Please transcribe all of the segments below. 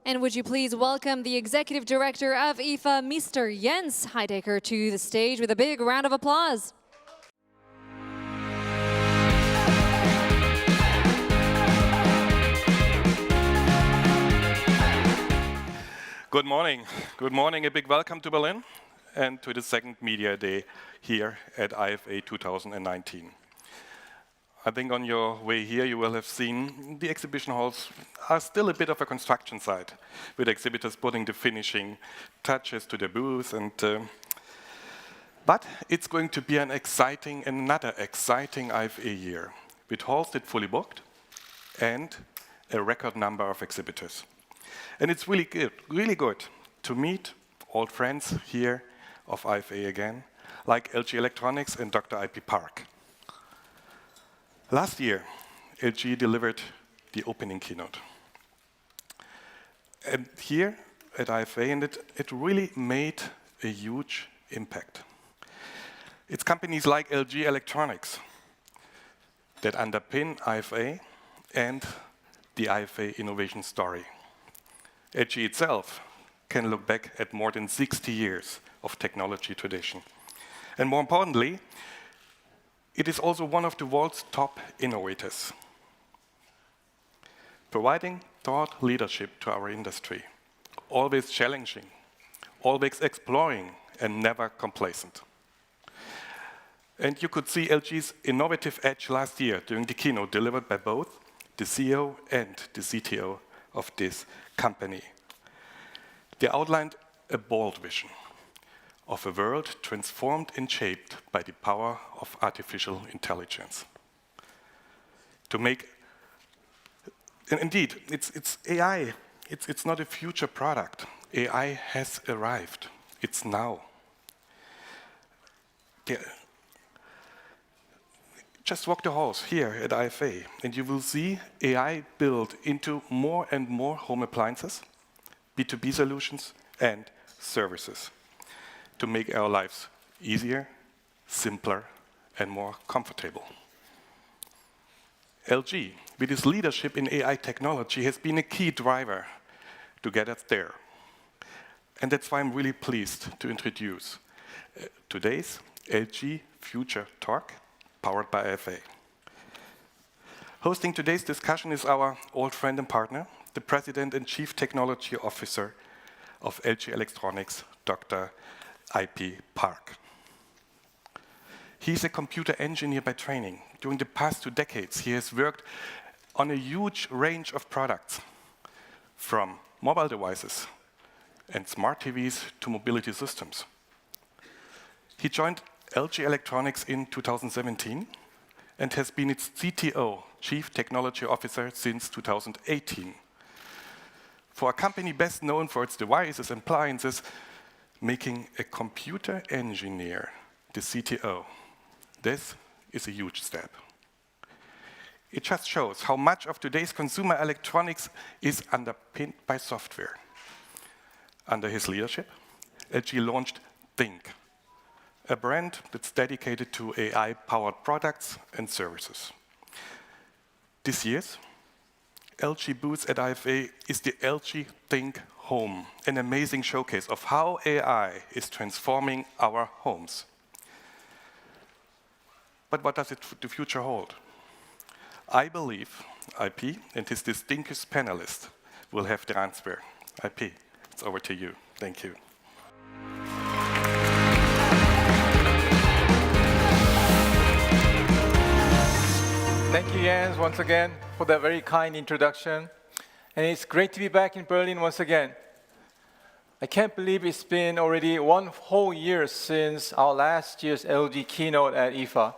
And would you please welcome the Executive Director of IFA, Mr. Jens Heidecker, to the stage with a big round of applause. Good morning. Good morning. A big welcome to Berlin and to the second Media Day here at IFA 2019. I think on your way here you will have seen the exhibition halls are still a bit of a construction site, with exhibitors putting the finishing touches to their booths. But it's going to be another exciting IFA year, with halls that fully booked and a record number of exhibitors. And it's really good to meet old friends here of IFA again, like LG Electronics and Dr. IP Park. Last year, LG delivered the opening keynote. And here at IFA, and it really made a huge impact. It's companies like LG Electronics that underpin IFA and the IFA innovation story. LG itself can look back at more than 60 years of technology tradition. And more importantly, it is also one of the world's top innovators, providing thought leadership to our industry, always challenging, always exploring, and never complacent. And you could see LG's innovative edge last year during the keynote delivered by both the CEO and the CTO of this company. They outlined a bold vision of a world transformed and shaped by the power of artificial intelligence. To make, and indeed, it's AI. It's not a future product. AI has arrived. It's now. Just walk the halls here at IFA, and you will see AI built into more and more home appliances, B2B solutions, and services, to make our lives easier, simpler, and more comfortable. LG, with its leadership in AI technology, has been a key driver to get us there. And that's why I'm really pleased to introduce today's LG Future Talk, powered by IFA. Hosting today's discussion is our old friend and partner, the President and Chief Technology Officer of LG Electronics, Dr. IP Park. He's a computer engineer by training. During the past 2 decades, he has worked on a huge range of products, from mobile devices and smart TVs to mobility systems. He joined LG Electronics in 2017 and has been its CTO, Chief Technology Officer, since 2018. For a company best known for its devices and appliances, making a computer engineer the CTO, this is a huge step. It just shows how much of today's consumer electronics is underpinned by software. Under his leadership, LG launched Think, a brand that's dedicated to AI-powered products and services. This year's LG booth at IFA is the LG Think Home, an amazing showcase of how AI is transforming our homes. But what does the future hold? I believe IP and his distinguished panelists will have the answer. IP, it's over to you. Thank you. Thank you, Jens, once again, for that very kind introduction. And it's great to be back in Berlin once again. I can't believe it's been already 1 whole year since our last year's LG keynote at IFA.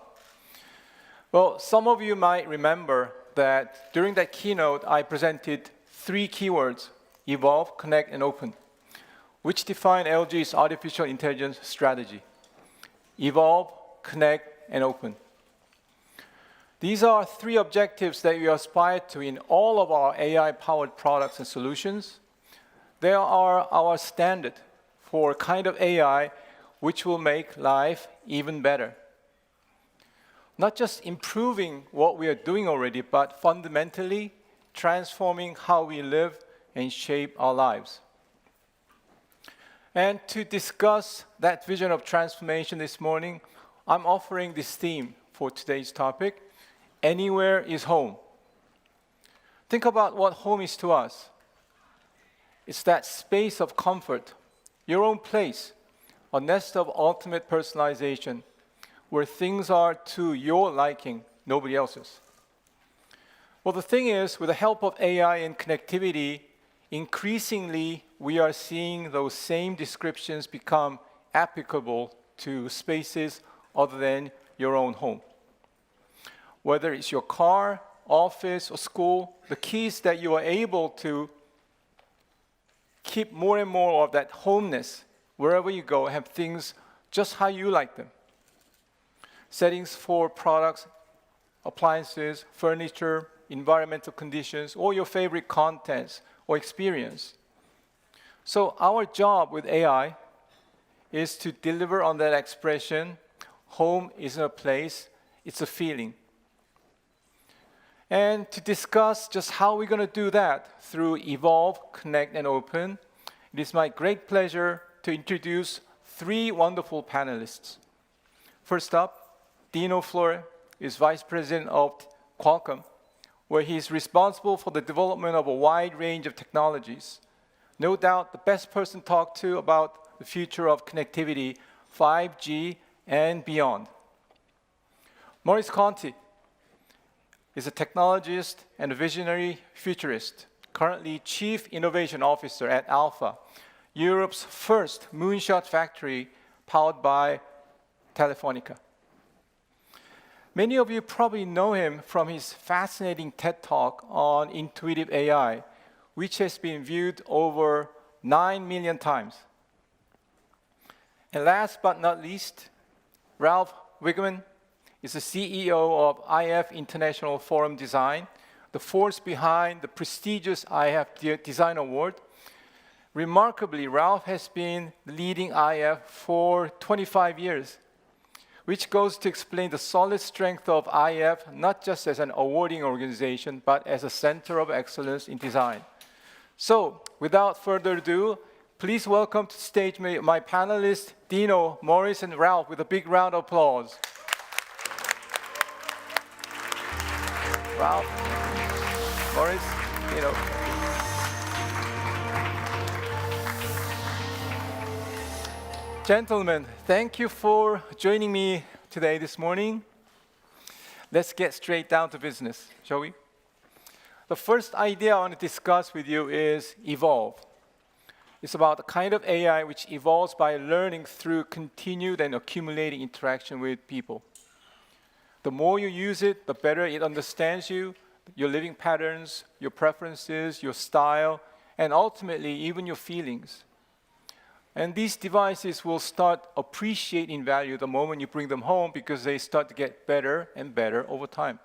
Well, some of you might remember that during that keynote, I presented 3 keywords: evolve, connect, and open, which define LG's artificial intelligence strategy. Evolve, connect, and open. These are 3 objectives that we aspire to in all of our AI-powered products and solutions. They are our standard for a kind of AI which will make life even better. Not just improving what we are doing already, but fundamentally transforming how we live and shape our lives. And to discuss that vision of transformation this morning, I'm offering this theme for today's topic: anywhere is home. Think about what home is to us. It's that space of comfort, your own place, a nest of ultimate personalization, where things are to your liking, nobody else's. Well, the thing is, with the help of AI and connectivity, increasingly we are seeing those same descriptions become applicable to spaces other than your own home. Whether it's your car, office, or school, the key is that you are able to keep more and more of that homeness wherever you go, have things just how you like them. Settings for products, appliances, furniture, environmental conditions, or your favorite contents or experience. So our job with AI is to deliver on that expression: home isn't a place, it's a feeling. And to discuss just how we're going to do that through Evolve, Connect, and Open, it is my great pleasure to introduce three wonderful panelists. First up, Dino Flore is Vice President of Qualcomm, where he is responsible for the development of a wide range of technologies. No doubt the best person to talk to about the future of connectivity, 5G, and beyond. Maurice Conti is a technologist and a visionary futurist, currently Chief Innovation Officer at IFA, Europe's first moonshot factory powered by Telefonica. Many of you probably know him from his fascinating TED Talk on intuitive AI, which has been viewed over 9 million times. And last but not least, Ralph Wiggman is the CEO of IF International Forum Design, the force behind the prestigious IF Design Award. Remarkably, Ralph has been leading IF for 25 years, which goes to explain the solid strength of IF, not just as an awarding organization, but as a center of excellence in design. So, without further ado, please welcome to the stage my panelists, Dino, Maurice, and Ralph, with a big round of applause. Ralph, Maurice, Dino. Gentlemen, thank you for joining me today this morning. Let's get straight down to business, shall we? The first idea I want to discuss with you is Evolve. It's about the kind of AI which evolves by learning through continued and accumulating interaction with people. The more you use it, the better it understands you, your living patterns, your preferences, your style, and ultimately even your feelings. And these devices will start appreciating value the moment you bring them home, because they start to get better and better over time.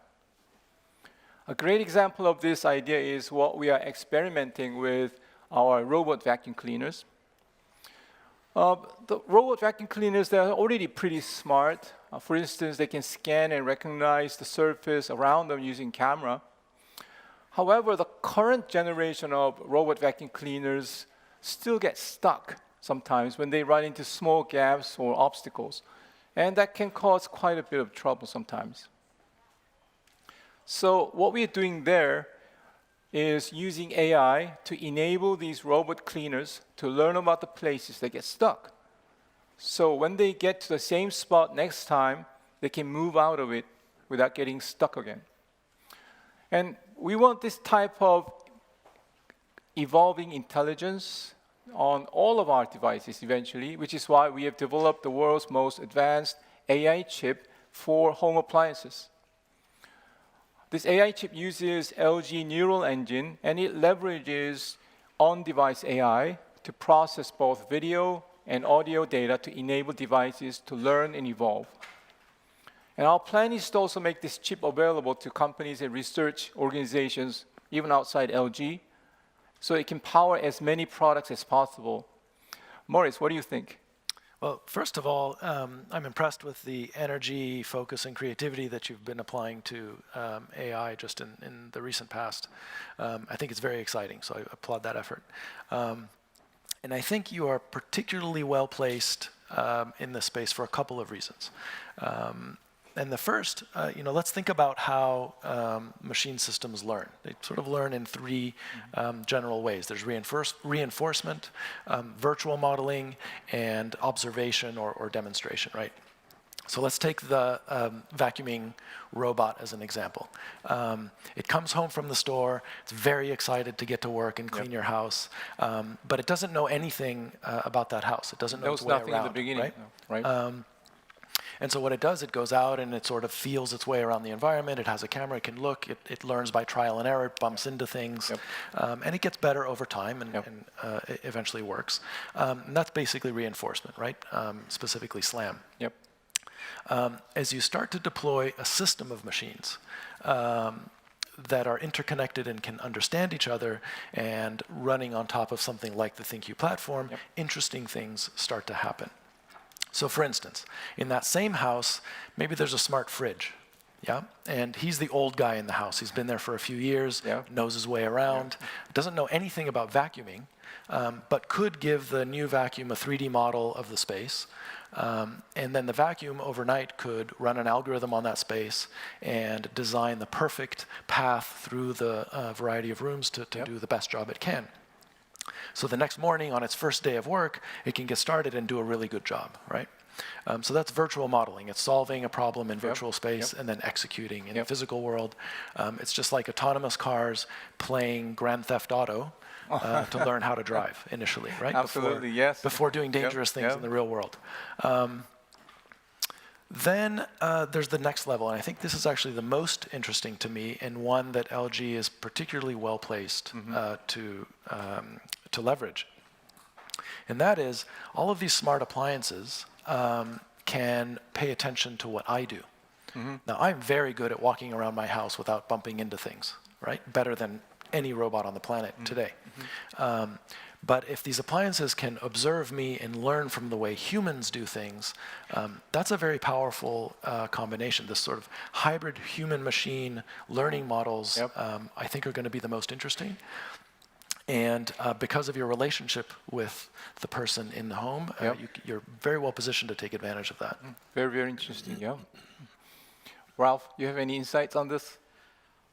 A great example of this idea is what we are experimenting with our robot vacuum cleaners. The robot vacuum cleaners, they're already pretty smart. For instance, they can scan and recognize the surface around them using camera. However, the current generation of robot vacuum cleaners still get stuck sometimes when they run into small gaps or obstacles. And that can cause quite a bit of trouble sometimes. So what we're doing there is using AI to enable these robot cleaners to learn about the places they get stuck. So when they get to the same spot next time, they can move out of it without getting stuck again. And we want this type of evolving intelligence on all of our devices eventually, which is why we have developed the world's most advanced AI chip for home appliances. This AI chip uses LG Neural Engine, and it leverages on-device AI to process both video and audio data to enable devices to learn and evolve. And our plan is to also make this chip available to companies and research organizations, even outside LG, so it can power as many products as possible. Maurice, what do you think? Well, first of all, I'm impressed with the energy, focus, and creativity that you've been applying to AI just in the recent past. I think it's very exciting, so I applaud that effort. And I think you are particularly well placed in this space for a couple of reasons. And the first, let's think about how machine systems learn. They sort of learn in three general ways. There's reinforcement, virtual modeling, and observation or demonstration, right? So let's take the vacuuming robot as an example. It comes home from the store, it's very excited to get to work and clean your house, but it doesn't know anything about that house. It doesn't know its way around, in the beginning, right? no, right? And so what it does, it goes out and it sort of feels its way around the environment. It has a camera, it can look, it learns by trial and error, it bumps into things, and it gets better over time and it eventually works. And that's basically reinforcement, right? Specifically SLAM. Yep. As you start to deploy a system of machines that are interconnected and can understand each other and running on top of something like the ThinQ platform, interesting things start to happen. So for instance, in that same house, maybe there's a smart fridge, and he's the old guy in the house. He's been there for a few years, knows his way around, doesn't know anything about vacuuming, but could give the new vacuum a 3D model of the space. And then the vacuum overnight could run an algorithm on that space and design the perfect path through the variety of rooms to do the best job it can. So the next morning, on its first day of work, it can get started and do a really good job, right? So that's virtual modeling. It's solving a problem in virtual space and then executing in the physical world. It's just like autonomous cars playing Grand Theft Auto to learn how to drive initially, right? Absolutely, Before doing dangerous things in the real world. Then there's the next level, and I think this is actually the most interesting to me, and one that LG is particularly well placed to leverage. And that is, all of these smart appliances can pay attention to what I do. Now, I'm very good at walking around my house without bumping into things, right? Better than any robot on the planet today. But if these appliances can observe me and learn from the way humans do things, that's a very powerful combination. This sort of hybrid human-machine learning models, I think, are going to be the most interesting. And because of your relationship with the person in the home, you're very well positioned to take advantage of that. Very, very interesting, Ralph, you have any insights on this?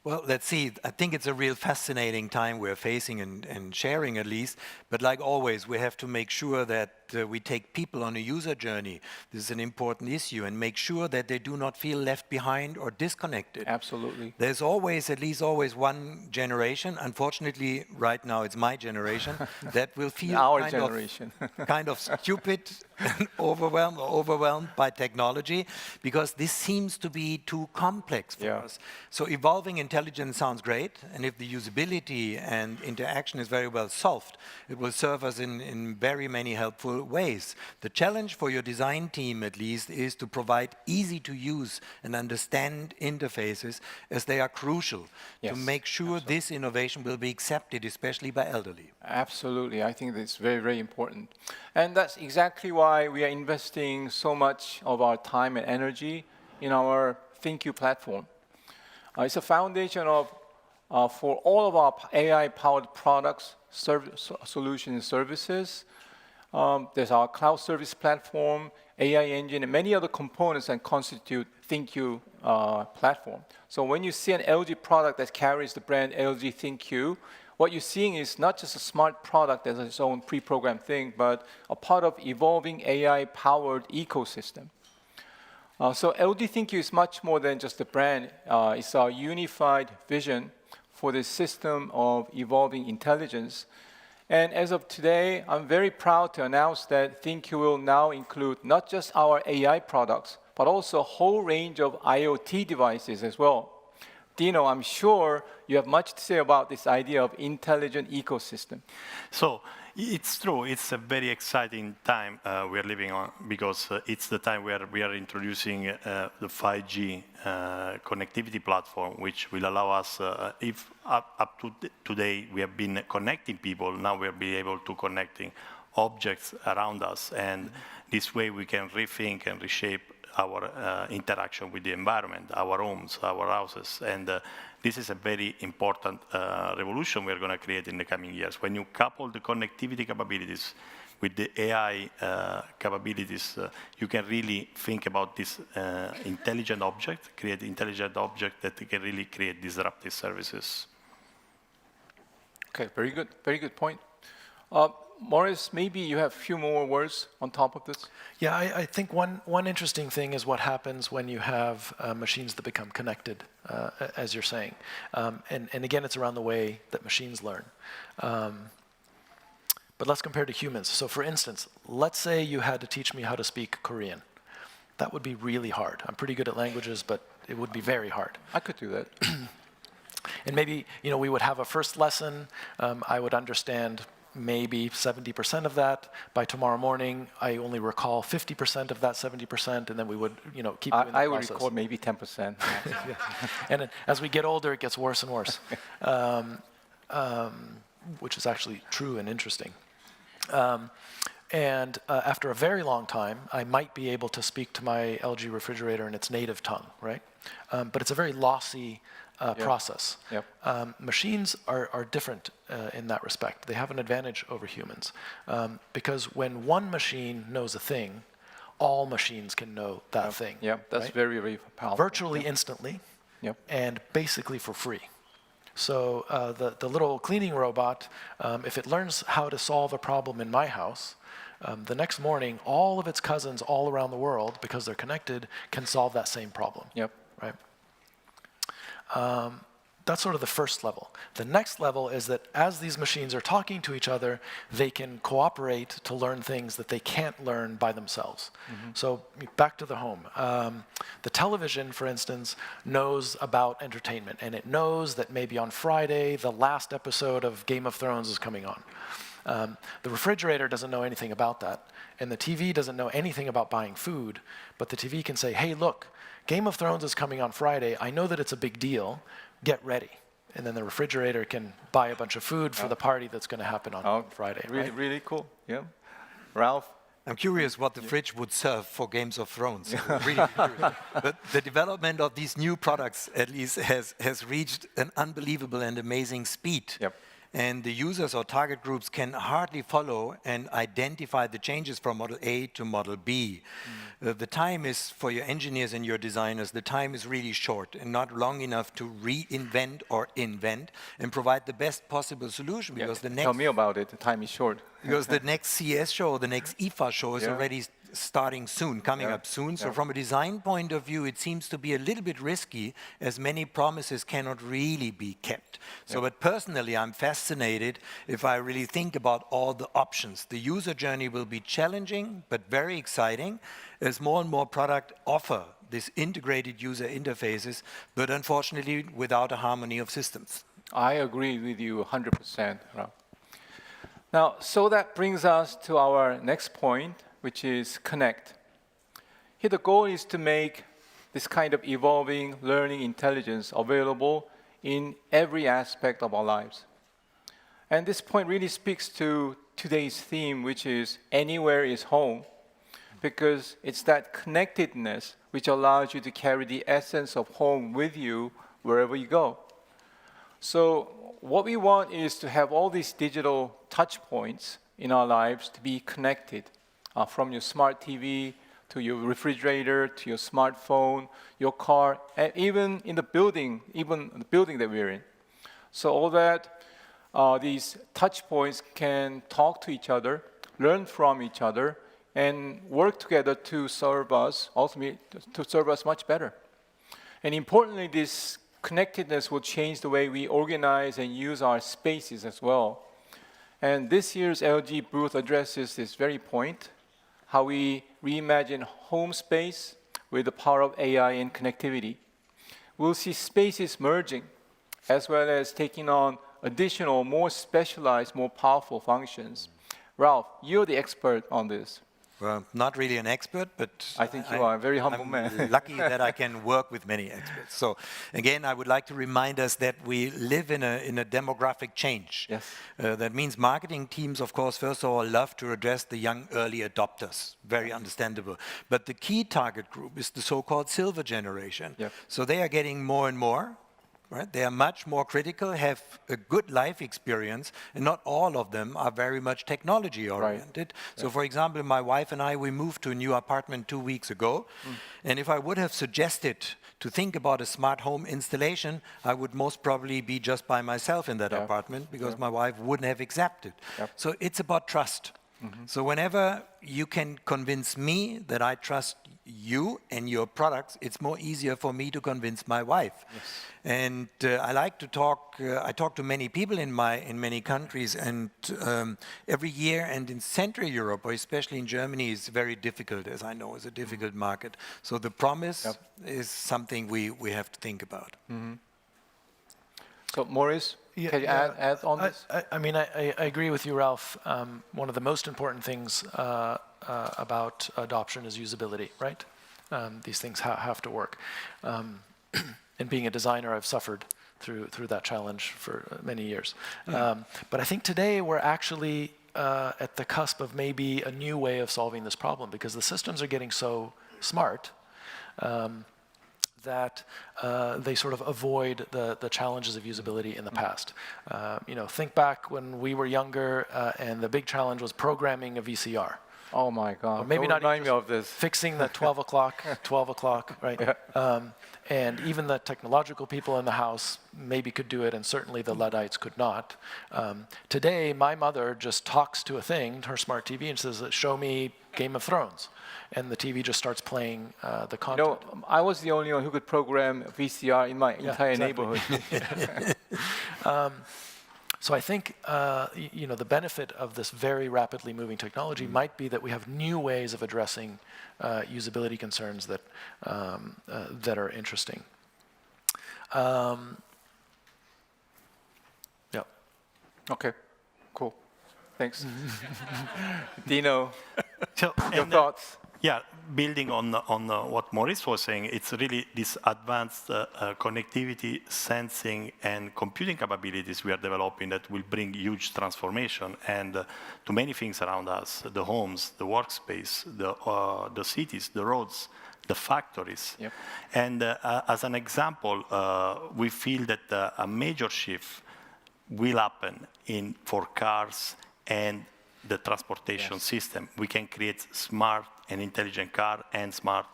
Well, let's see. I think it's a real fascinating time we're facing and sharing at least. But like always, we have to make sure that we take people on a user journey. This is an important issue, and make sure that they do not feel left behind or disconnected. Absolutely. There's always, at least always, one generation. Unfortunately, right now it's my generation that will feel kind of stupid and overwhelmed by technology, because this seems to be too complex for us. So evolving intelligence sounds great, and if the usability and interaction is very well solved, it will serve us in very many helpful ways. The challenge for your design team, at least, is to provide easy to use and understand interfaces, as they are crucial to make sure this innovation will be accepted, especially by elderly. Absolutely, I think that's very, very important. And that's exactly why we are investing so much of our time and energy in our ThinQ platform. It's a foundation for all of our AI-powered products, solutions, and services. There's our cloud service platform, AI engine, and many other components that constitute ThinQ platform. So when you see an LG product that carries the brand LG ThinQ, what you're seeing is not just a smart product as its own pre-programmed thing, but a part of evolving AI-powered ecosystem. So LG ThinQ is much more than just a brand. It's our unified vision for the system of evolving intelligence. And as of today, I'm very proud to announce that ThinQ will now include not just our AI products, but also a whole range of IoT devices as well. Dino, I'm sure you have much to say about this idea of intelligent ecosystem. So it's true, it's a very exciting time we are living on, because it's the time where we are introducing the 5G connectivity platform, which will allow us, if up to today we have been connecting people, now we'll be able to connecting objects around us. And this way we can rethink and reshape our interaction with the environment, our homes, our houses. And this is a very important revolution we're going to create in the coming years. When you couple the connectivity capabilities with the AI capabilities, you can really think about this intelligent object, create intelligent object that can really create disruptive services. Okay, very good point. Morris, maybe you have a few more words on top of this? Yeah, I think one interesting thing is what happens when you have machines that become connected, as you're saying. And again, it's around the way that machines learn. But let's compare to humans. So for instance, let's say you had to teach me how to speak Korean. That would be really hard. I'm pretty good at languages, but it would be very hard. I could do that. And maybe, you know, we would have a first lesson. I would understand maybe 70% of that. By tomorrow morning, I only recall 50% of that 70%, and then we would, you know, keep doing the process. I would recall maybe 10%. And then, as we get older, it gets worse and worse, which is actually true and interesting. After a very long time, I might be able to speak to my LG refrigerator in its native tongue, right? But it's a very lossy process. Yep. Machines are different in that respect. They have an advantage over humans because when one machine knows a thing, all machines can know that thing. Yeah, that's right? very, very powerful. Virtually instantly, and basically for free. So the little cleaning robot, if it learns how to solve a problem in my house, the next morning, all of its cousins all around the world, because they're connected, can solve that same problem. Yep. Right? That's sort of the first level. The next level is that as these machines are talking to each other, they can cooperate to learn things that they can't learn by themselves. So back to the home. The television, for instance, knows about entertainment, and it knows that maybe on Friday, the last episode of Game of Thrones is coming on. The refrigerator doesn't know anything about that, and the TV doesn't know anything about buying food, but the TV can say, hey, look, Game of Thrones is coming on Friday. I know that it's a big deal. Get ready. And then the refrigerator can buy a bunch of food for the party that's going to happen on Friday. Really, right? really cool. Yeah. Ralph? I'm curious what the fridge would serve for Games of Thrones. Really curious. But the development of these new products, at least, has reached an unbelievable and amazing speed. Yep. And the users or target groups can hardly follow and identify the changes from Model A to Model B. The time is, for your engineers and your designers, the time is really short and not long enough to reinvent or invent and provide the best possible solution. Because the next, tell me about it, the time is short. Because the next CS show, the next IFA show is already starting soon, coming up soon. So from a design point of view, it seems to be a little bit risky, as many promises cannot really be kept. So, but personally, I'm fascinated if I really think about all the options. The user journey will be challenging, but very exciting, as more and more products offer these integrated user interfaces, but unfortunately without a harmony of systems. I agree with you 100%, Ralph. Now, so that brings us to our next point, which is connect. Here, the goal is to make this kind of evolving learning intelligence available in every aspect of our lives. And this point really speaks to today's theme, which is anywhere is home, because it's that connectedness which allows you to carry the essence of home with you wherever you go. So what we want is to have all these digital touch points in our lives to be connected, from your smart TV to your refrigerator to your smartphone, your car, and even the building that we're in. So all that these touch points can talk to each other, learn from each other, and work together to serve us, ultimately to serve us much better. And importantly, this connectedness will change the way we organize and use our spaces as well. And this year's LG booth addresses this very point, how we reimagine home space with the power of AI and connectivity. We'll see spaces merging, as well as taking on additional, more specialized, more powerful functions. Ralph, you're the expert on this. Well, not really an expert, but I think you are a very humble I'm man. lucky that I can work with many experts. So again, I would like to remind us that we live in a demographic change. Yes. That means marketing teams, of course, first of all, love to address the young early adopters. Very understandable. But the key target group is the so-called silver generation. Yep. So they are getting more and more. Right? They are much more critical, have a good life experience, and not all of them are very much technology oriented. Right. So for example, my wife and I, we moved to a new apartment 2 weeks ago. And if I would have suggested to think about a smart home installation, I would most probably be just by myself in that apartment because my wife wouldn't have accepted. So it's about trust. So whenever you can convince me that I trust you and your products, it's more easier for me to convince my wife. Yes. And I like to talk. I talk to many people in many countries, and every year, and in Central Europe, or especially in Germany, is very difficult, as I know, is a difficult market. So the promise is something we have to think about. So Maurice, can you add on this? I mean, I agree with you, Ralph. One of the most important things about adoption is usability, right? These things have to work. And being a designer, I've suffered through that challenge for many years. But I think today we're actually at the cusp of maybe a new way of solving this problem, because the systems are getting so smart that they sort of avoid the challenges of usability in the past. You know, think back when we were younger, and the big challenge was programming a VCR. Oh my God! Or maybe not remind me of this. Fixing the 12 o'clock, right? Yeah. And even the technological people in the house maybe could do it, and certainly the Luddites could not. Today, my mother just talks to a thing, her smart TV, and says, "Show me Game of Thrones." And the TV just starts playing the content. You know, I was the only one who could program VCR in my entire neighborhood. So I think you know, the benefit of this very rapidly moving technology might be that we have new ways of addressing usability concerns that that are interesting. Yeah. Okay. Cool. Thanks. Dino, So, your thoughts? Yeah, building on what Maurice was saying, it's really this advanced connectivity, sensing, and computing capabilities we are developing that will bring huge transformation and to many things around us: the homes, the workspace, the cities, the roads, the factories. Yep. And as an example, we feel that a major shift will happen for cars and the transportation system. We can create smart and intelligent car and smart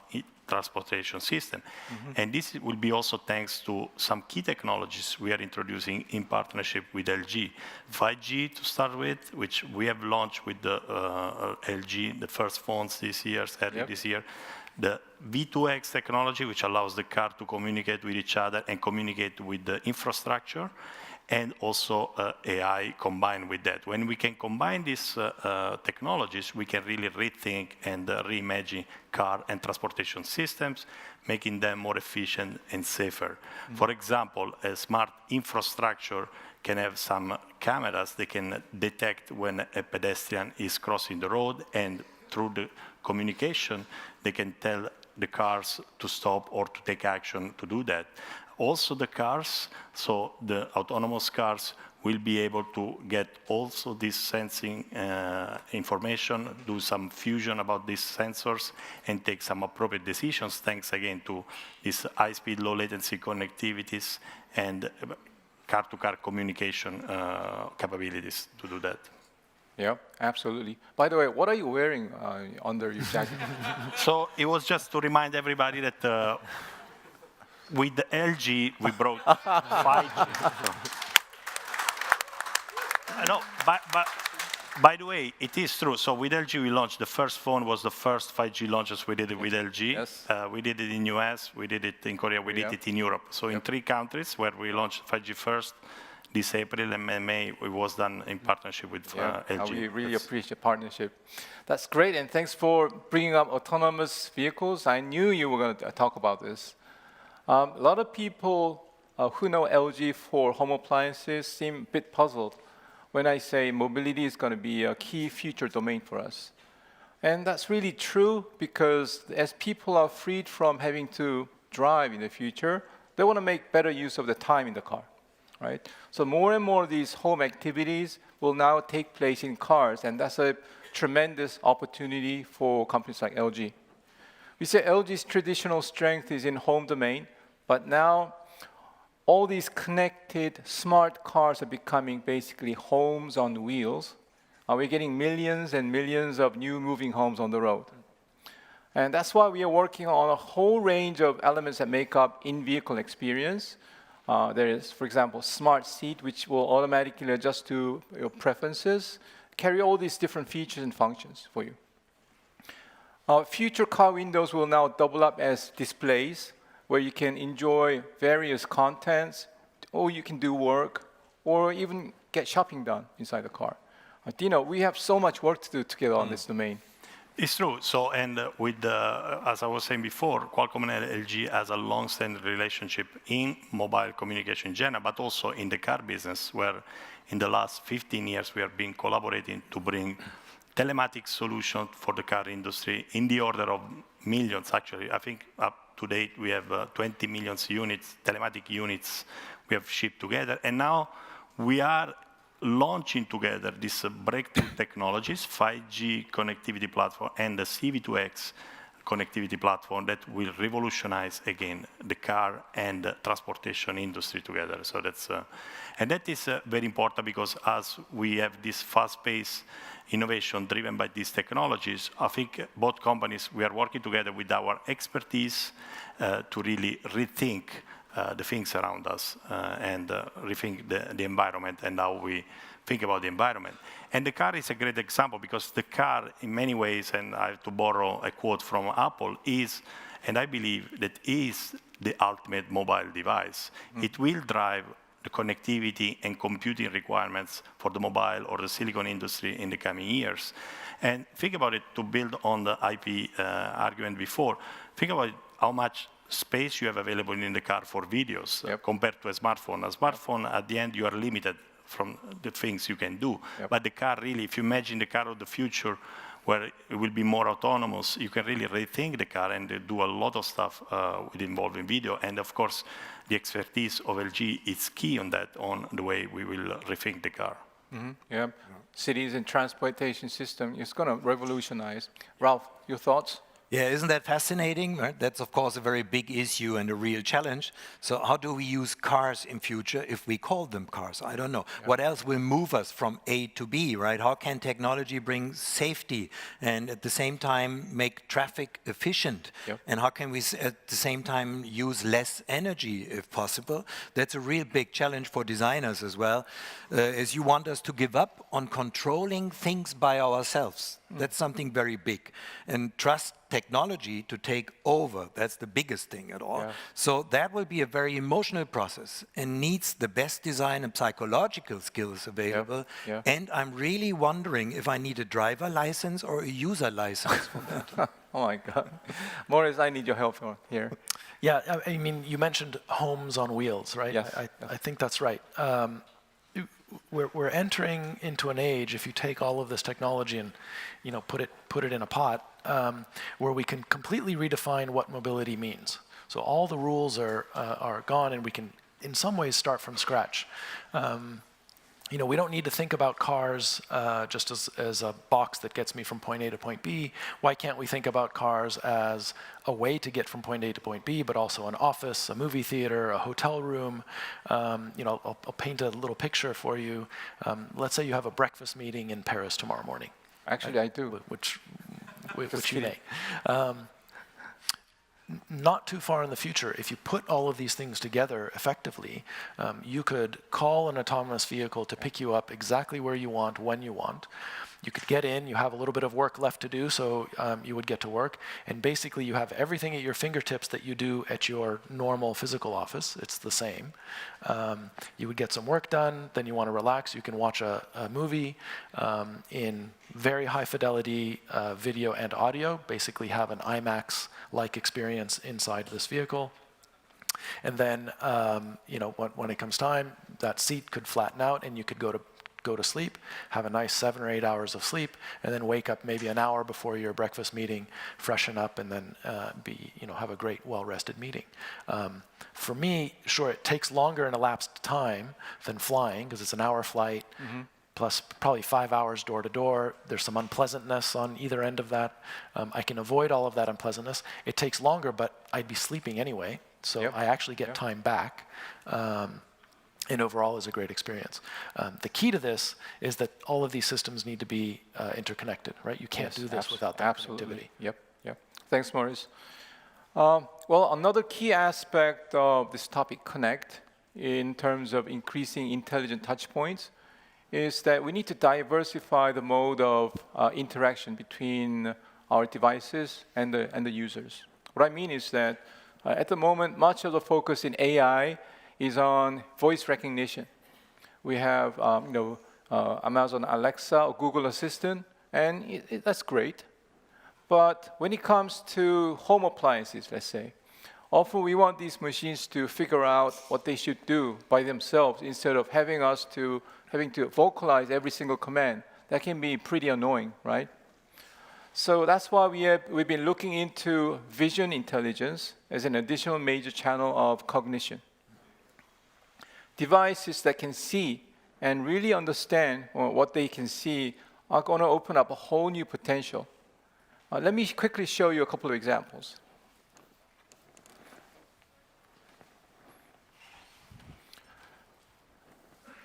transportation system. And this will be also thanks to some key technologies we are introducing in partnership with LG. 5G to start with, which we have launched with the LG, the first phones this year, early this year. The V2X technology, which allows the car to communicate with each other and communicate with the infrastructure, and also AI combined with that. When we can combine these technologies, we can really rethink and reimagine car and transportation systems, making them more efficient and safer. For example, a smart infrastructure can have some cameras that can detect when a pedestrian is crossing the road, and through the communication, they can tell the cars to stop or to take action to do that. Also the cars, so the autonomous cars will be able to get also this sensing information, do some fusion about these sensors, and take some appropriate decisions, thanks again to these high-speed, low-latency connectivities and car-to-car communication capabilities to do that. Yeah, absolutely. By the way, what are you wearing under your jacket? So it was just to remind everybody that with the LG, we brought 5G. No, by the way, it is true. So with LG, we launched the first phone, was the first 5G launches we did it with LG. Yes. We did it in US, we did it in Korea, we did it in Europe. So in 3 countries where we launched 5G first, this April, and May, it was done in partnership with LG. We really appreciate the partnership. That's great, and thanks for bringing up autonomous vehicles. I knew you were going to talk about this. A lot of people who know LG for home appliances seem a bit puzzled when I say mobility is going to be a key future domain for us. And that's really true because as people are freed from having to drive in the future, they want to make better use of the time in the car, right? So more and more of these home activities will now take place in cars, and that's a tremendous opportunity for companies like LG. We say LG's traditional strength is in home domain, but now all these connected smart cars are becoming basically homes on wheels. We're getting millions and millions of new moving homes on the road. And that's why we are working on a whole range of elements that make up in-vehicle experience. There is, for example, smart seat, which will automatically adjust to your preferences, carry all these different features and functions for you. Future car windows will now double up as displays, where you can enjoy various contents, or you can do work, or even get shopping done inside the car. Dino, we have so much work to do together on this domain. It's true. So, and with as I was saying before, Qualcomm and LG has a long-standing relationship in mobile communication in general, but also in the car business, where in the last 15 years we have been collaborating to bring telematic solutions for the car industry in the order of millions. Actually, I think up to date we have 20 million units, telematic units we have shipped together, and now we are launching together these breakthrough technologies, 5G connectivity platform and the CV2X connectivity platform that will revolutionize again the car and the transportation industry together. So that's, and that is very important because as we have this fast-paced innovation driven by these technologies, I think both companies, we are working together with our expertise to really rethink the things around us and rethink the environment and how we think about the environment. And the car is a great example because the car, in many ways, and I have to borrow a quote from Apple, is, and I believe that is the ultimate mobile device. It will drive the connectivity and computing requirements for the mobile or the silicon industry in the coming years. And think about it, to build on the IP argument before, think about how much space you have available in the car for videos compared to a smartphone. A smartphone, at the end, you are limited from the things you can do. But the car really, if you imagine the car of the future, where it will be more autonomous, you can really rethink the car and do a lot of stuff with involving video. And of course, the expertise of LG is key on that, on the way we will rethink the car. Cities and transportation system is going to revolutionize. Ralph, your thoughts? Yeah, isn't that fascinating? Right? That's, of course, a very big issue and a real challenge. So how do we use cars in future if we call them cars? I don't know. What else will move us from A to B, right? How can technology bring safety and at the same time make traffic efficient? And how can we at the same time use less energy if possible? That's a real big challenge for designers as well, as you want us to give up on controlling things by ourselves. That's something very big. And trust technology to take over. That's the biggest thing at all. So that will be a very emotional process and needs the best design and psychological skills available. And I'm really wondering if I need a driver license or a user license for that. Oh my God. Morris, I need your help here. Yeah, I mean, you mentioned homes on wheels, right? Yes. I think that's right. We're entering into an age, if you take all of this technology and put it in a pot, where we can completely redefine what mobility means. So all the rules are gone, and we can, in some ways, start from scratch. We don't need to think about cars just as a box that gets me from point A to point B. Why can't we think about cars as a way to get from point A to point B, but also an office, a movie theater, a hotel room? I'll paint a little picture for you. Let's say you have a breakfast meeting in Paris tomorrow morning. Actually, I do. Which you may. Not too far in the future, if you put all of these things together effectively, you could call an autonomous vehicle to pick you up exactly where you want, when you want. You could get in, you have a little bit of work left to do, so you would get to work, and basically you have everything at your fingertips that you do at your normal physical office. It's the same. You would get some work done, then you want to relax, you can watch a movie in very high fidelity video and audio, basically have an IMAX-like experience inside this vehicle. And then, when it comes time, that seat could flatten out and you could go to go to sleep, have a nice 7 or 8 hours of sleep, and then wake up maybe an hour before your breakfast meeting, freshen up, and then have a great, well-rested meeting. For me, sure, it takes longer in elapsed time than flying, because it's an hour flight, plus probably 5 hours door to door. There's some unpleasantness on either end of that. I can avoid all of that unpleasantness. It takes longer, but I'd be sleeping anyway, so I actually get time back. And overall is a great experience. The key to this is that all of these systems need to be interconnected, right? You can't do this without that connectivity. Yep. Thanks, Maurice. Well, another key aspect of this topic, connect, in terms of increasing intelligent touch points, is that we need to diversify the mode of interaction between our devices and the users. What I mean is that at the moment, much of the focus in AI is on voice recognition. We have Amazon Alexa or Google Assistant, and that's great. But when it comes to home appliances, let's say, often we want these machines to figure out what they should do by themselves instead of having to vocalize every single command. That can be pretty annoying, right? So that's why we've been looking into vision intelligence as an additional major channel of cognition. Devices that can see and really understand what they can see are going to open up a whole new potential. Let me quickly show you a couple of examples.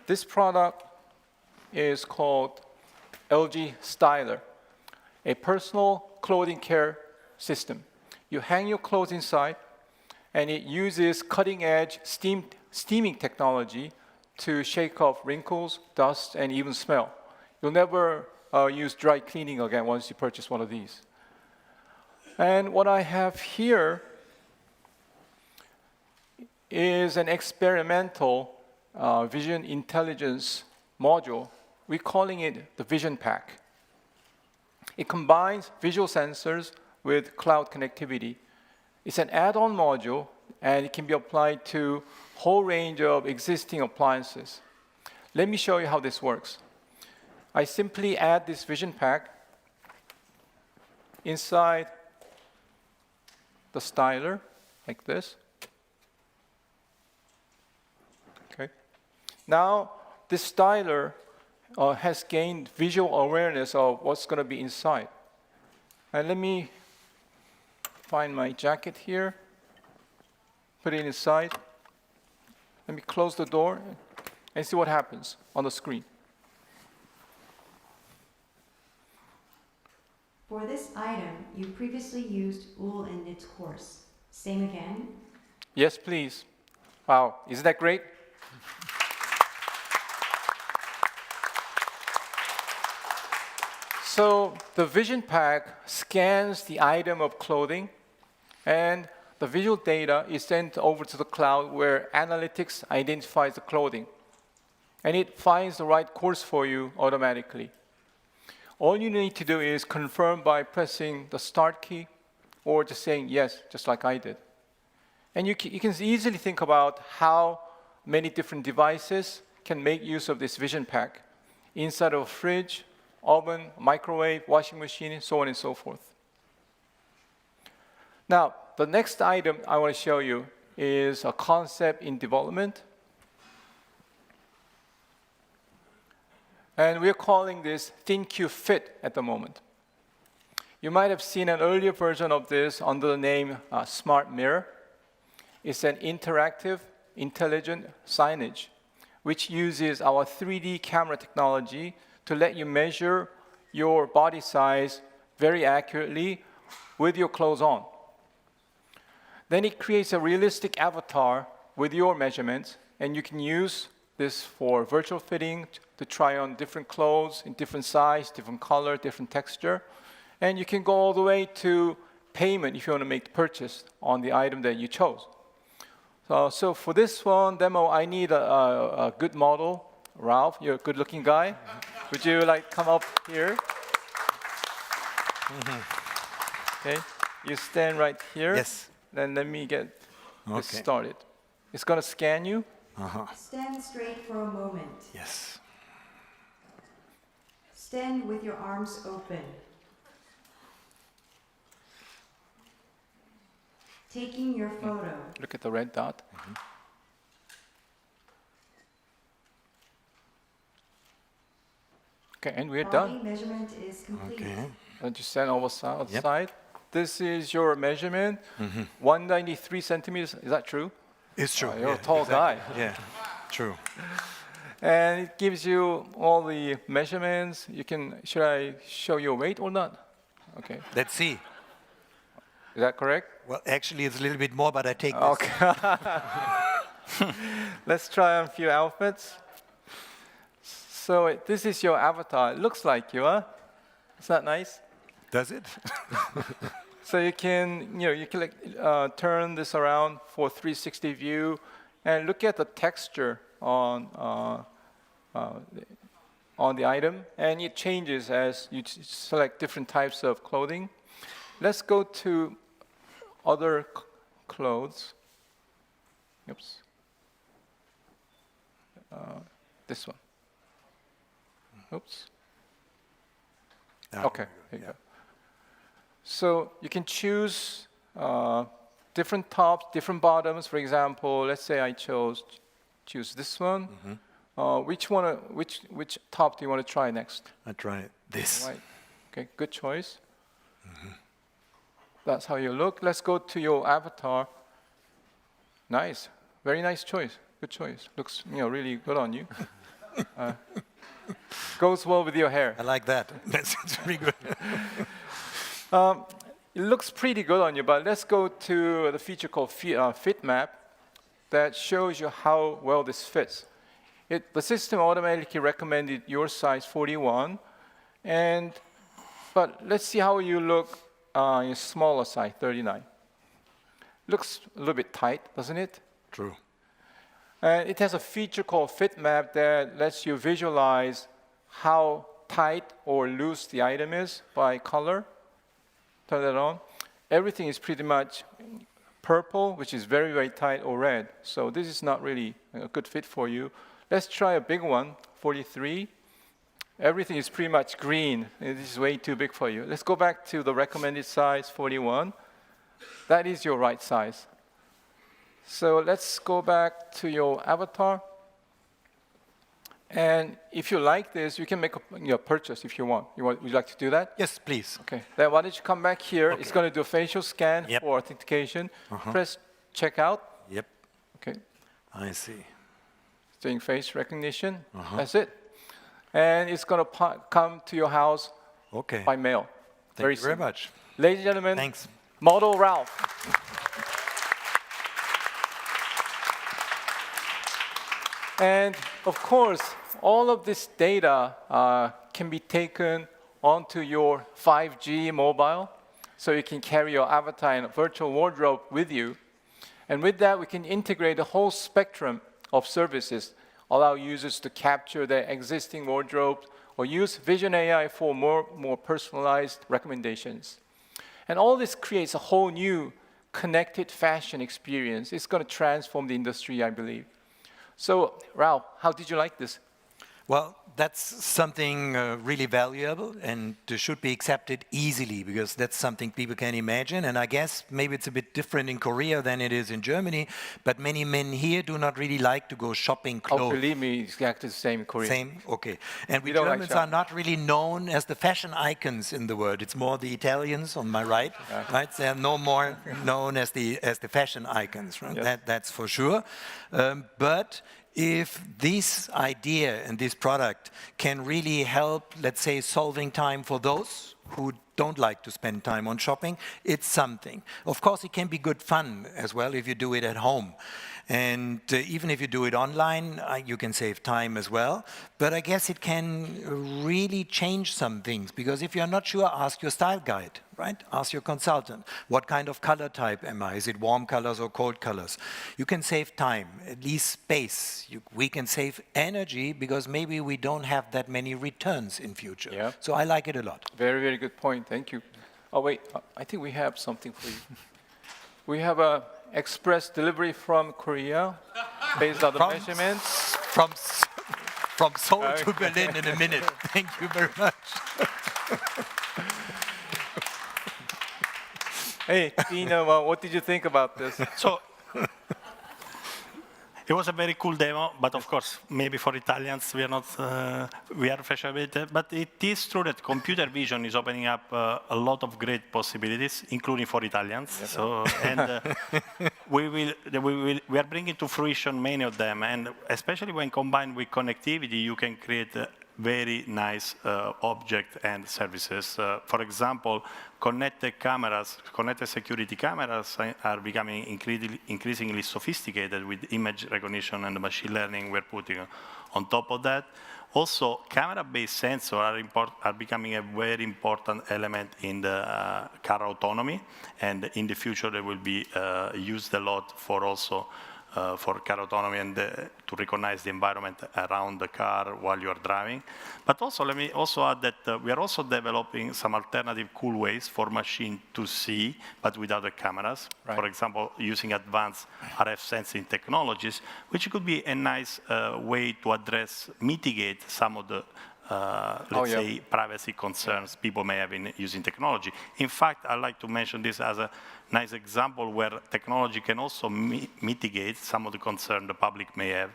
This product is called LG Styler, a personal clothing care system. You hang your clothes inside, and it uses cutting-edge steaming technology to shake off wrinkles, dust, and even smell. You'll never use dry cleaning again once you purchase one of these. And what I have here is an experimental vision intelligence module. We're calling it the Vision Pack. It combines visual sensors with cloud connectivity. It's an add-on module, and it can be applied to a whole range of existing appliances. Let me show you how this works. I simply add this Vision Pack inside the styler, like this. Okay. Now, this styler has gained visual awareness of what's going to be inside. And let me find my jacket here, put it inside. Let me close the door and see what happens on the screen. For this item, you previously used wool and knit coarse. Same again? Yes, please. Wow, isn't that great? So the Vision Pack scans the item of clothing, and the visual data is sent over to the cloud where analytics identifies the clothing. And it finds the right course for you automatically. All you need to do is confirm by pressing the Start key or just saying yes, just like I did. And you can easily think about how many different devices can make use of this Vision Pack inside of a fridge, oven, microwave, washing machine, so on and so forth. Now, the next item I want to show you is a concept in development. And we're calling this ThinQ Fit at the moment. You might have seen an earlier version of this under the name Smart Mirror. It's an interactive, intelligent signage, which uses our 3D camera technology to let you measure your body size very accurately with your clothes on. Then it creates a realistic avatar with your measurements, and you can use this for virtual fitting to try on different clothes in different size, different color, different texture. And you can go all the way to payment if you want to make the purchase on the item that you chose. So for this one demo, I need a good model. Ralph, you're a good-looking guy. Would you like come up here? Okay, you stand right here. Yes. Then let me get this started. It's going to scan you. Stand straight for a moment. Yes. Stand with your arms open. Taking your photo. Look at the red dot. Okay, and we're done. Body measurement is complete. Okay. And you stand outside. This is your measurement, 193 centimeters. Is that true? It's true. You're a tall guy. Yeah, true. And it gives you all the measurements. You can, should I show your weight or not? Okay, Let's see. is that correct? Well, actually, it's a little bit more, but I take this. Okay. Let's try on a few outfits. So this is your avatar. It looks like you, huh? Is that nice? Does it? So you can, turn this around for 360 view, and look at the texture on the item, and it changes as you select different types of clothing. Let's go to other clothes. Oops. This one. Oops. Okay, here you go. So you can choose different tops, different bottoms. For example, let's say I choose this one. Which top do you want to try next? I try this. Right. Okay, good choice. That's how you look. Let's go to your avatar. Nice, very nice choice. Good choice. Looks, really good on you. Goes well with your hair. I like that. That's pretty good. It looks pretty good on you, but let's go to the feature called Fit Map that shows you how well this fits. The system automatically recommended your size 41, but let's see how you look in smaller size 39. Looks a little bit tight, doesn't it? True. And it has a feature called Fit Map that lets you visualize how tight or loose the item is by color. Turn that on. Everything is pretty much purple, which is very, very tight, or red. So this is not really a good fit for you. Let's try a big one, 43. Everything is pretty much green. This is way too big for you. Let's go back to the recommended size, 41. That is your right size. So let's go back to your avatar. And if you like this, you can make a purchase if you want. Would you like to do that? Yes, please. Okay. Then why don't you come back here? Okay. It's going to do a facial scan for authentication. Press checkout. Yep. Okay. I see. It's doing face recognition. That's it. And it's going to come to your house by mail. Thank you very much. Ladies and gentlemen, Thanks. Model Ralph. And of course, all of this data can be taken onto your 5G mobile, so you can carry your avatar and virtual wardrobe with you. And with that, we can integrate the whole spectrum of services, allow users to capture their existing wardrobe, or use Vision AI for more personalized recommendations. And all this creates a whole new connected fashion experience. It's going to transform the industry, I believe. So, Ralph, how did you like this? Well, that's something really valuable and should be accepted easily, because that's something people can imagine. And I guess maybe it's a bit different in Korea than it is in Germany, but many men here do not really like to go shopping clothes. Oh, believe me, it's exactly the same in Korea. Same? Okay. And we don't like Germans are not really known as the fashion icons in the world. It's more the Italians on my right, right? They are no more known as the fashion icons, right? Yes. That's for sure. But if this idea and this product can really help, let's say, solving time for those who don't like to spend time on shopping, it's something. Of course, it can be good fun as well if you do it at home. And even if you do it online, you can save time as well. But I guess it can really change some things, because if you're not sure, ask your style guide, right? Ask your consultant. What kind of color type am I? Is it warm colors or cold colors? You can save time, at least space. We can save energy, because maybe we don't have that many returns in future. Yeah. So I like it a lot. Very, very good point. Thank you. Oh, wait. I think we have something for you. We have a express delivery from Korea based on the measurements. from Seoul to Berlin in a minute. Thank you very much. Hey, Dino, what did you think about this? So it was a very cool demo, but of course, maybe for Italians, we are not, we are fresh a bit. But it is true that computer vision is opening up a lot of great possibilities, including for Italians. Yep. So, and we are bringing to fruition many of them, and especially when combined with connectivity, you can create very nice objects and services. For example, connected cameras, connected security cameras are becoming increasingly sophisticated with image recognition and the machine learning we're putting on top of that. Also, camera-based sensors are becoming a very important element in the car autonomy, and in the future they will be used a lot for also for car autonomy and to recognize the environment around the car while you're driving. But also, let me also add that we are also developing some alternative cool ways for machine to see, but without the cameras. Right. For example, using advanced RF sensing technologies, which could be a nice way to mitigate some of the let's say, privacy concerns people may have in using technology. In fact, I'd like to mention this as a nice example where technology can also mitigate some of the concern the public may have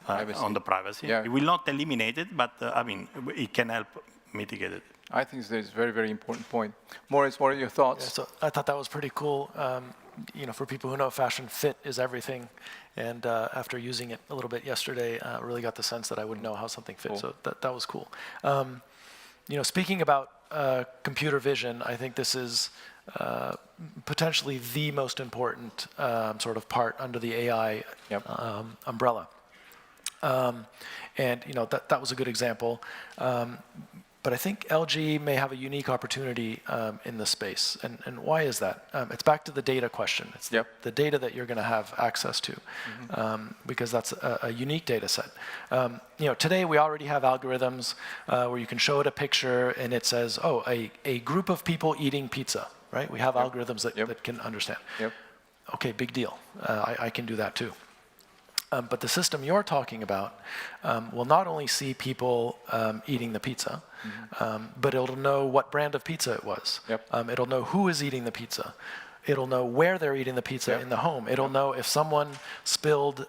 on the privacy. Yeah. It will not eliminate it, but I mean, it can help mitigate it. I think it's a very, very important point. Maurice, what are your thoughts? Yeah, so I thought that was pretty cool. You know, for people who know fashion, fit is everything. And after using it a little bit yesterday, I really got the sense that I would know how something fits. Cool. So that was cool. You know, speaking about computer vision, I think this is potentially the most important sort of part under the AI umbrella. And you know, that was a good example. But I think LG may have a unique opportunity in this space. And why is that? It's back to the data question. It's the data that you're going to have access to, because that's a unique data set. You know, today we already have algorithms where you can show it a picture and it says, oh, a group of people eating pizza, right? We have algorithms that can understand. Okay, big deal. I can do that too. But the system you're talking about will not only see people eating the pizza, but it'll know what brand of pizza it was. It'll know who is eating the pizza. It'll know where they're eating the pizza in the home. It'll know if someone spilled,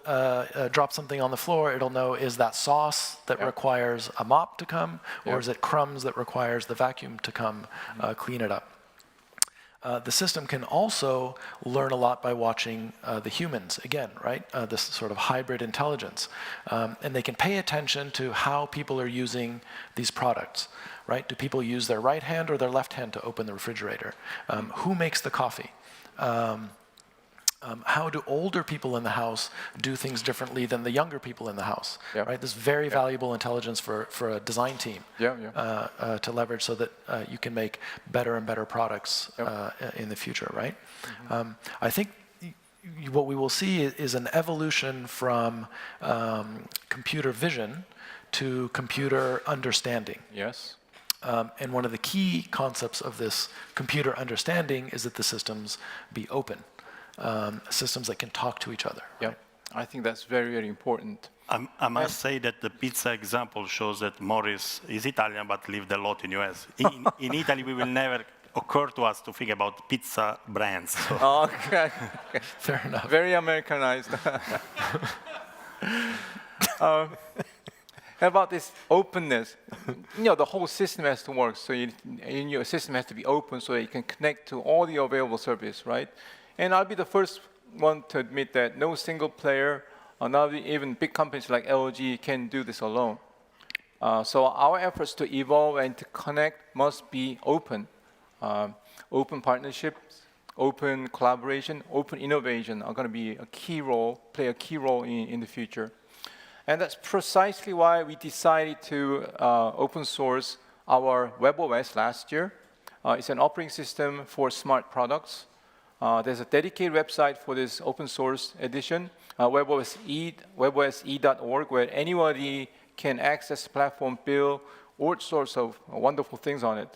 dropped something on the floor. It'll know, is that sauce that requires a mop to come, or is it crumbs that requires the vacuum to come clean it up? The system can also learn a lot by watching the humans, again, right? This sort of hybrid intelligence. And they can pay attention to how people are using these products, right? Do people use their right hand or their left hand to open the refrigerator? Who makes the coffee? How do older people in the house do things differently than the younger people in the house? Right? This is very valuable intelligence for a design team to leverage so that you can make better and better products in the future, right? I think what we will see is an evolution from computer vision to computer understanding. Yes. And one of the key concepts of this computer understanding is that the systems be open. Systems that can talk to each other. Yeah, I think that's very, very important. I must say that the pizza example shows that Maurice is Italian but lived a lot in US. In Italy, we will never occur to us to think about pizza brands. So. Okay. Fair enough. Very Americanized. About this openness, you know, the whole system has to work. So your system has to be open so it can connect to all the available services, right? And I'll be the first one to admit that no single player, or not even big companies like LG, can do this alone. So our efforts to evolve and to connect must be open. Open partnerships, open collaboration, open innovation are going to be play a key role in the future. And that's precisely why we decided to open source our WebOS last year. It's an operating system for smart products. There's a dedicated website for this open source edition, webose.org, where anybody can access the platform, build all sorts of wonderful things on it.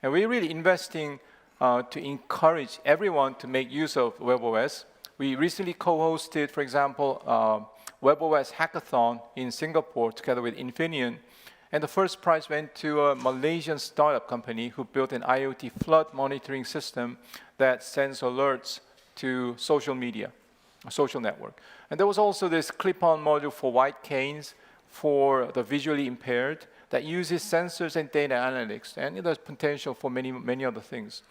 And we're really investing to encourage everyone to make use of WebOS. We recently co-hosted, for example, WebOS hackathon in Singapore together with Infineon. And the first prize went to a Malaysian startup company who built an IoT flood monitoring system that sends alerts to social media, a social network. And there was also this clip-on module for white canes for the visually impaired that uses sensors and data analytics. And there's potential for many, many other things.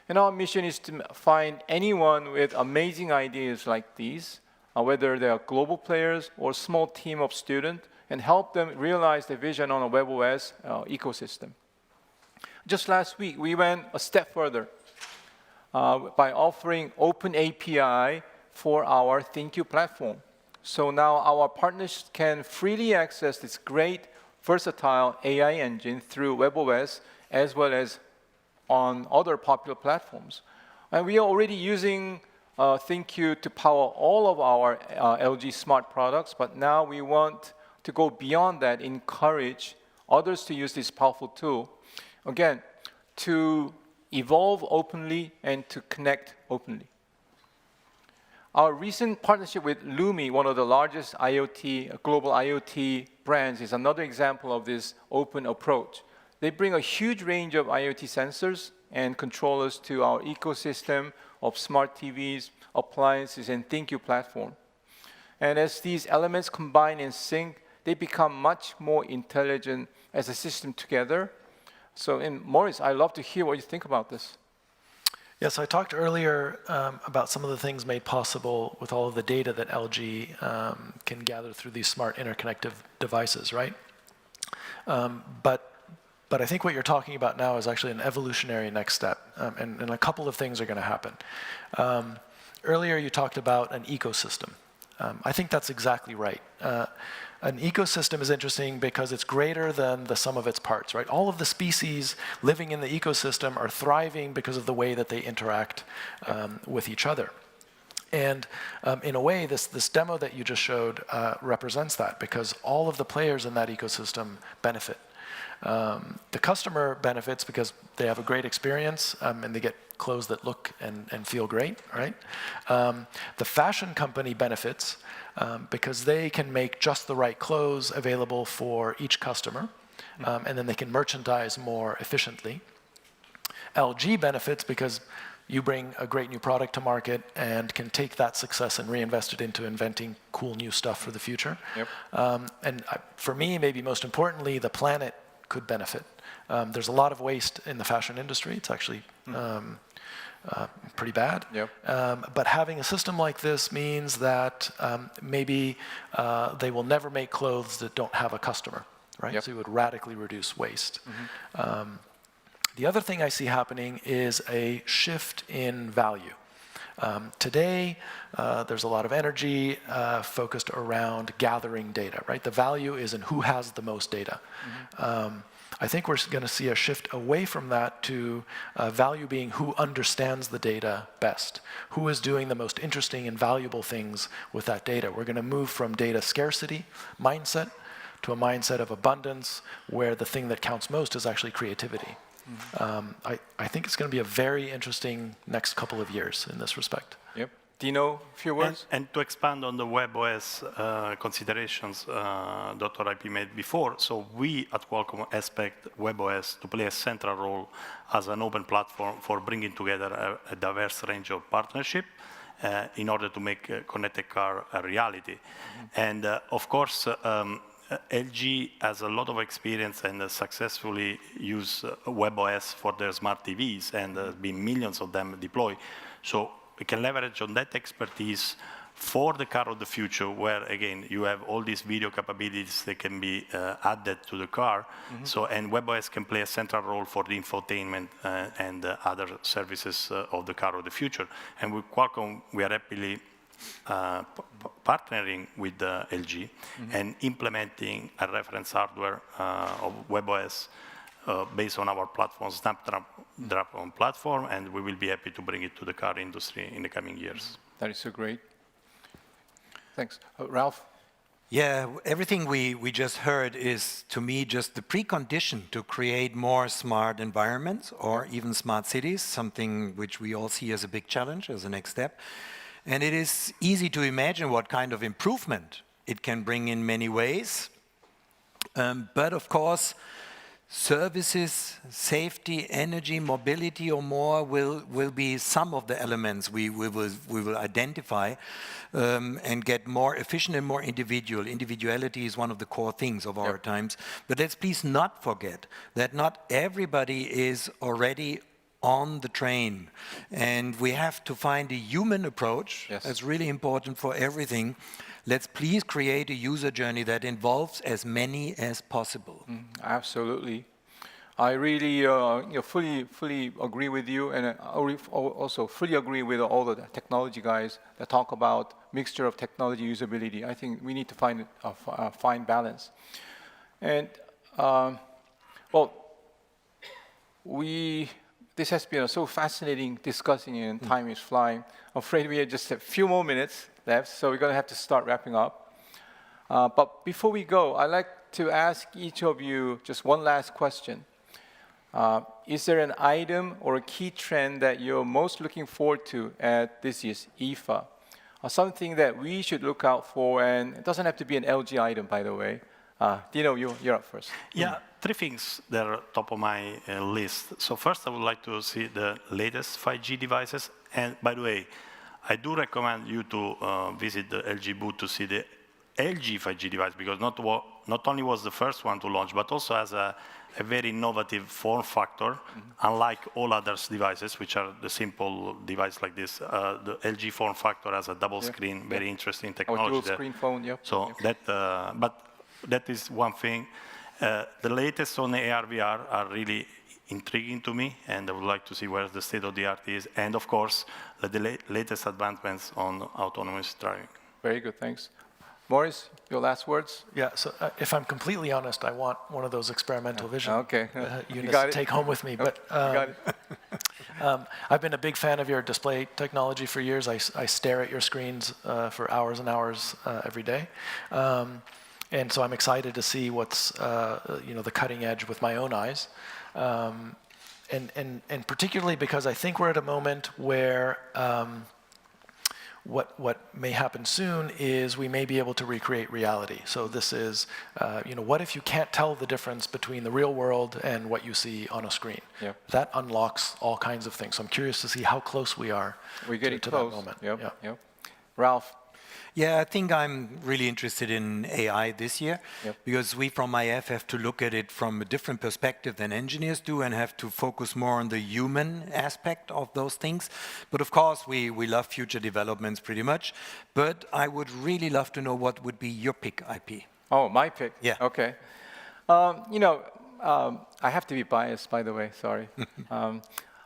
And our mission is to find anyone with amazing ideas like these, whether they are global players or a small team of students, and help them realize their vision on a WebOS ecosystem. Just last week, we went a step further by offering open API for our ThinQ platform. So now our partners can freely access this great, versatile AI engine through WebOS as well as on other popular platforms. And we are already using ThinQ to power all of our LG smart products, but now we want to go beyond that, encourage others to use this powerful tool, again, to evolve openly and to connect openly. Our recent partnership with Lumi, one of the largest global IoT brands, is another example of this open approach. They bring a huge range of IoT sensors and controllers to our ecosystem of smart TVs, appliances, and ThinQ platform. And as these elements combine and sync, they become much more intelligent as a system together. So, Maurice, I'd love to hear what you think about this. Yes, I talked earlier about some of the things made possible with all of the data that LG can gather through these smart interconnected devices, right? But I think what you're talking about now is actually an evolutionary next step, and a couple of things are going to happen. Earlier, you talked about an ecosystem. I think that's exactly right. An ecosystem is interesting because it's greater than the sum of its parts, right? All of the species living in the ecosystem are thriving because of the way that they interact with each other. And in a way, this demo that you just showed represents that, because all of the players in that ecosystem benefit. The customer benefits because they have a great experience and they get clothes that look and feel great, right? The fashion company benefits because they can make just the right clothes available for each customer, and then they can merchandise more efficiently. LG benefits because you bring a great new product to market and can take that success and reinvest it into inventing cool new stuff for the future. Yep. And for me, maybe most importantly, the planet could benefit. There's a lot of waste in the fashion industry. It's actually pretty bad. Yep. But having a system like this means that maybe they will never make clothes that don't have a customer, right? Yep. So you would radically reduce waste. Mm-hmm. The other thing I see happening is a shift in value. Today, there's a lot of energy focused around gathering data, right? The value is in who has the most data. Mm-hmm. I think we're going to see a shift away from that to value being who understands the data best, who is doing the most interesting and valuable things with that data. We're going to move from data scarcity mindset to a mindset of abundance, where the thing that counts most is actually creativity. Mm-hmm. I think it's going to be a very interesting next couple of years in this respect. Yep. Dino, a few words? And to expand on the WebOS considerations Dr. IP made before, so we at Qualcomm expect WebOS to play a central role as an open platform for bringing together a diverse range of partnership in order to make a connected car a reality. Mm-hmm. And of course, LG has a lot of experience and successfully used WebOS for their smart TVs, and there have been millions of them deployed. So we can leverage on that expertise for the car of the future, where again you have all these video capabilities that can be added to the car. Mm-hmm. So, and WebOS can play a central role for the infotainment and other services of the car of the future. And with Qualcomm, we are happily partnering with LG, mm-hmm. and implementing a reference hardware of WebOS based on our platform, Snapdragon platform, and we will be happy to bring it to the car industry in the coming years. That is so great. Thanks. Ralph? Yeah, everything we just heard is, to me, just the precondition to create more smart environments or even smart cities, something which we all see as a big challenge, as a next step. And it is easy to imagine what kind of improvement it can bring in many ways. But of course, services, safety, energy, mobility or more will be some of the elements we will identify and get more efficient and more individual. Individuality is one of the core things of our times. But let's please not forget that not everybody is already on the train. And we have to find a human approach. That's really important for everything. Let's please create a user journey that involves as many as possible. Absolutely. I really fully agree with you, and I also fully agree with all the technology guys that talk about mixture of technology usability. I think we need to find a fine balance. And well, this has been so fascinating discussing, and time is flying. I'm afraid we have just a few more minutes left, so we're going to have to start wrapping up. But before we go, I'd like to ask each of you just one last question. Is there an item or a key trend that you're most looking forward to at this year's IFA? Something that we should look out for, and it doesn't have to be an LG item, by the way. Dino, you're up first. Yeah, three things that are top of my list. So first, I would like to see the latest 5G devices. And by the way, I do recommend you to visit the LG booth to see the LG 5G device, because not only was the first one to launch, but also has a very innovative form factor, unlike all other devices, which are the simple device like this. The LG form factor has a double screen, very interesting technology. Dual screen phone, So but that is one thing. The latest on AR, VR are really intriguing to me, and I would like to see where the state of the art is, and of course, the latest advancements on autonomous driving. Very good, thanks. Maurice, your last words? Yeah, so if I'm completely honest, I want one of those experimental vision units to take home with me. But I've been a big fan of your display technology for years. I stare at your screens for hours and hours every day. And so I'm excited to see what's the cutting edge with my own eyes. And particularly because I think we're at a moment where what may happen soon is we may be able to recreate reality. So this is, what if you can't tell the difference between the real world and what you see on a screen? That unlocks all kinds of things. So I'm curious to see how close we are to that moment. Ralph? Yeah, I think I'm really interested in AI this year, because we from IF have to look at it from a different perspective than engineers do, and have to focus more on the human aspect of those things. But of course, we love future developments pretty much. But I would really love to know what would be your pick IP. Oh, my pick? Yeah. Okay. I have to be biased, by the way, sorry.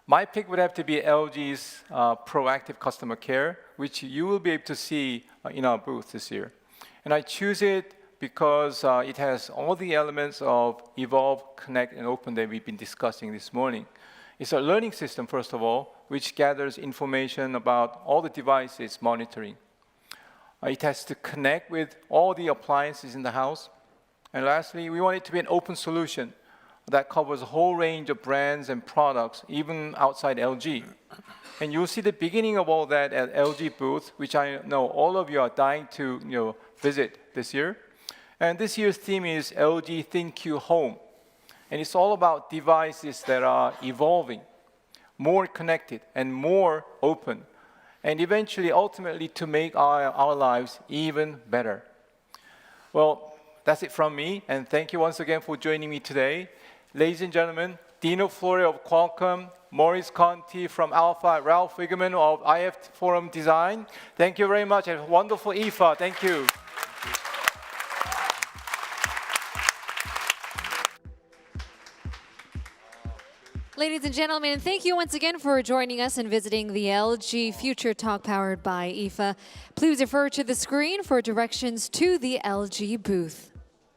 My pick would have to be LG's proactive customer care, which you will be able to see in our booth this year. And I choose it because it has all the elements of Evolve, Connect, and Open that we've been discussing this morning. It's a learning system, first of all, which gathers information about all the devices monitoring. It has to connect with all the appliances in the house. And lastly, we want it to be an open solution that covers a whole range of brands and products, even outside LG. And you'll see the beginning of all that at LG booth, which I know all of you are dying to visit this year. And this year's theme is LG ThinQ Home. And it's all about devices that are evolving, more connected and more open, and eventually, ultimately, to make our lives even better. Well, that's it from me, and thank you once again for joining me today. Ladies and gentlemen, Dino Flore of Qualcomm, Maurice Conti from Alpha, Ralph Wigeman of IF Forum Design. Thank you very much, and a wonderful IFA. Thank you. Ladies and gentlemen, thank you once again for joining us and visiting the LG Future Talk powered by IFA. Please refer to the screen for directions to the LG booth.